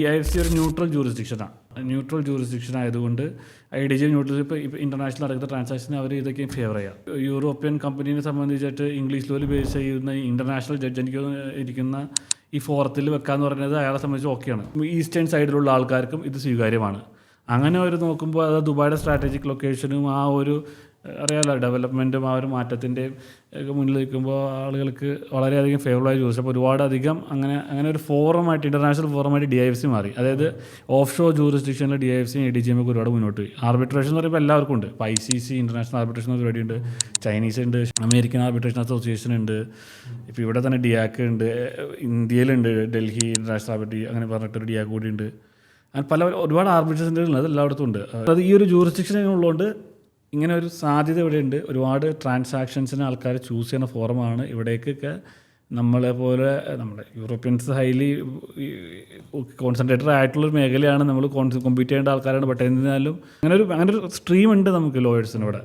DIFC ഒരു neutral jurisdiction ആയതുകൊണ്ട് IDG neutral ഇപ്പോൾ ഇൻ്റർനാഷണൽ നടക്കുന്ന ട്രാൻസാക്ഷൻ അവർ ഇതൊക്കെ ഫേവർ ചെയ്യാം. യൂറോപ്യൻ കമ്പനീനെ സംബന്ധിച്ചിട്ട് ഇംഗ്ലീഷ് ലോയിൽ ബേസ് ചെയ്യുന്ന ഇൻ്റർനാഷണൽ ജഡ്ജ് എനിക്ക് ഇരിക്കുന്ന ഈ ഫോറത്തിൽ വെക്കാന്ന് പറയുന്നത് അയാളെ സംബന്ധിച്ച് ഓക്കെയാണ്. ഈസ്റ്റേൺ സൈഡിലുള്ള ആൾക്കാർക്കും ഇത് സ്വീകാര്യമാണ്. അങ്ങനെ അവർ നോക്കുമ്പോൾ അത് ദുബായുടെ സ്ട്രാറ്റജിക് ലൊക്കേഷനും ആ ഒരു അറിയാമല്ലോ ഡെവലപ്മെൻറ്റും ആ ഒരു മാറ്റത്തിൻ്റെയും ഒക്കെ മുന്നിൽ നിൽക്കുമ്പോൾ ആളുകൾക്ക് വളരെയധികം ഫേവറബിളായി ചോദിച്ചു. അപ്പോൾ ഒരുപാടധികം അങ്ങനെ ഒരു ഫോറമായിട്ട് ഇൻ്റർനാഷണൽ ഫോറമായിട്ട് DIFC മാറി. അതായത് ഓഫ് ഷോർ ജൂറിസ്ഡിക്ഷനിൽ DIFCയും ADGM ഒക്കെ ഒരുപാട് മുന്നോട്ട് പോയി. ആർബിട്രേഷൻ എന്ന് പറയുമ്പോൾ എല്ലാവർക്കും ഉണ്ട്. ഇപ്പോൾ ICC ഇൻ്റർനാഷണൽ ആർബിട്രേഷൻ പരിപാടി ഉണ്ട്, ചൈനീസ് ഉണ്ട്, അമേരിക്കൻ ആർബിട്രേഷൻ അസോസിയേഷൻ ഉണ്ട്, ഇപ്പോൾ ഇവിടെ തന്നെ DIAC ഉണ്ട്, ഇന്ത്യയിലുണ്ട് ഡൽഹി ഇൻ്റർനാഷണൽ ആർബിട്രേഷൻ അങ്ങനെ പറഞ്ഞിട്ടൊരു DIAC കൂടി ഉണ്ട്. അങ്ങനെ ഒരുപാട് ആർബിട്രേഷൻ ഉണ്ട്, അത് എല്ലായിടത്തും ഉണ്ട്. അത് ഈ ഒരു ജൂറിസ്ഡിക്ഷൻ ഉള്ളതുകൊണ്ട് ഇങ്ങനെ ഒരു സാധ്യത ഇവിടെയുണ്ട്. ഒരുപാട് ട്രാൻസാക്ഷൻസിന് ആൾക്കാർ ചൂസ് ചെയ്യുന്ന ഫോറമാണ്. ഇവിടേക്കൊക്കെ നമ്മുടെ യൂറോപ്യൻസ് ഹൈലി കോൺസെൻട്രേറ്റഡ് ആയിട്ടുള്ളൊരു മേഖലയാണ്. നമ്മൾ കോമ്പീറ്റ് ചെയ്യേണ്ട ആൾക്കാരാണ്. ബട്ട് എന്നിരുന്നാലും അങ്ങനെ ഒരു സ്ട്രീം ഉണ്ട് നമുക്ക് ലോയേഴ്സിന് ഇവിടെ.